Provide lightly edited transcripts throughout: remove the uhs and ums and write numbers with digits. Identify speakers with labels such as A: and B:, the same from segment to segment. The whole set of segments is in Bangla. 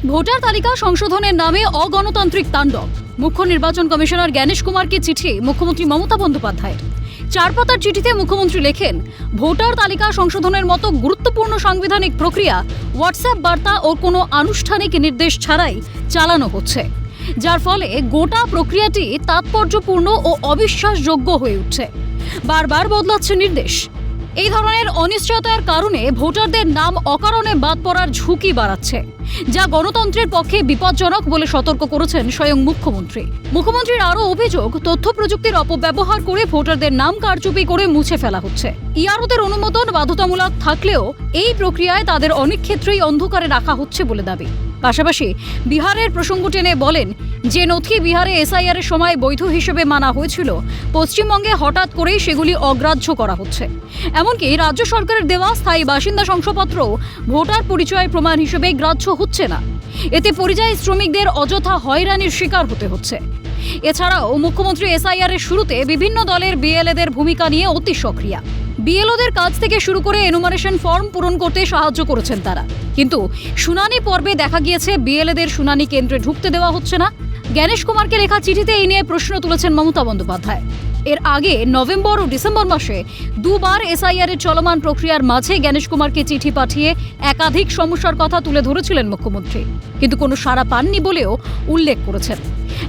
A: ভোটার তালিকা সংশোধনের নামে অগণতান্ত্রিক তাণ্ডব। মুখ্য নির্বাচন কমিশনার জ্ঞানেশ কুমারকে চিঠি মুখ্যমন্ত্রী মমতা বন্দ্যোপাধ্যায়ের। 4 পাতার চিঠিতে মুখ্যমন্ত্রী লেখেন, ভোটার তালিকা সংশোধনের মতো গুরুত্বপূর্ণ সাংবিধানিক প্রক্রিয়া হোয়াটসঅ্যাপ বার্তা ও কোনো আনুষ্ঠানিক নির্দেশ ছাড়াই চালানো হচ্ছে, যার ফলে গোটা প্রক্রিয়াটি তাৎপর্যপূর্ণ ও অবিশ্বাসযোগ্য হয়ে উঠছে। বারবার বদলাচ্ছে নির্দেশ। এই ধরনের অনিশ্চয়তার কারণে ভোটারদের নাম অকারণে বাদ পড়ার ঝুঁকি বাড়াচ্ছে, যা গণতন্ত্রের পক্ষে বিপজ্জনক বলে সতর্ক করেছেন স্বয়ং মুখ্যমন্ত্রী। মুখ্যমন্ত্রীর আরও অভিযোগ, তথ্য প্রযুক্তির অপব্যবহার করে ভোটারদের নাম কারচুপি করে মুছে ফেলা হচ্ছে। ইআরওদের অনুমোদন বাধ্যতামূলক থাকলেও এই প্রক্রিয়ায় তাদের অনেক ক্ষেত্রেই অন্ধকারে রাখা হচ্ছে বলে দাবি। পাশাপাশি বিহারের প্রসঙ্গ টেনে বলেন, যে নথি বিহারে এসআইআর এর সময় বৈধ হিসেবে মানা হয়েছিল, পশ্চিমবঙ্গে হঠাৎ করেই সেগুলি অগ্রাহ্য করা হচ্ছে। এমনকি রাজ্য সরকারের দেওয়া স্থায়ী বাসিন্দা শংসাপত্র ভোটার পরিচয় প্রমাণ হিসেবে গ্রাহ্য হচ্ছে না। এতে পরিযায়ী শ্রমিকদের অযথা হয়রানির শিকার হতে হচ্ছে। এছাড়াও মুখ্যমন্ত্রী এসআইআর এর শুরুতে বিভিন্ন দলের বিএলএদের ভূমিকা নিয়ে অতি সক্রিয়। বিএলওদের কাজ থেকে শুরু করে এনুমারেশন ফর্ম পূরণ করতে সাহায্য করেছেন তারা, কিন্তু শুনানি পর্বে দেখা গিয়েছে বিএলএদের শুনানি কেন্দ্রে ঢুকতে দেওয়া হচ্ছে না। জ্ঞানেশ কুমারকে লেখা চিঠিতে এই নিয়ে প্রশ্ন তুলেছেন মমতা বন্দ্যোপাধ্যায়। এর আগে নভেম্বর ও ডিসেম্বর মাসে দুবার এসআইআর এর চলমান প্রক্রিয়ার মাঝে জ্ঞানেশ কুমারকে চিঠি পাঠিয়ে একাধিক সমস্যার কথা তুলে ধরেছিলেন মুখ্যমন্ত্রী, কিন্তু কোনো সাড়া পাননি বলেও উল্লেখ করেছেন।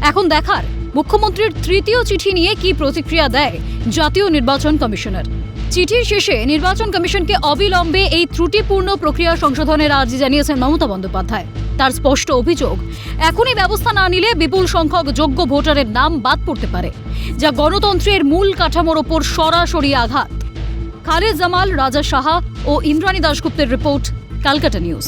A: এখন দেখার মুখ্যমন্ত্রীর তৃতীয় চিঠি নিয়ে কি প্রতিক্রিয়া দেয় জাতীয় নির্বাচন কমিশনার। চিঠির শেষে নির্বাচন কমিশনকে অবিলম্বে এই ত্রুটিপূর্ণ প্রক্রিয়া সংশোধনের আর্জি জানিয়েছেন মমতা বন্দ্যোপাধ্যায়। তার স্পষ্ট অভিযোগ, এখনই ব্যবস্থা না নিলে বিপুল সংখ্যক যোগ্য ভোটারের নাম বাদ পড়তে পারে, যা গণতন্ত্রের মূল কাঠামোর ওপর সরাসরি আঘাত। খালেদ জামাল, রাজা সাহা ও ইন্দ্রাণী দাশগুপ্তের রিপোর্ট, ক্যালকাটা নিউজ।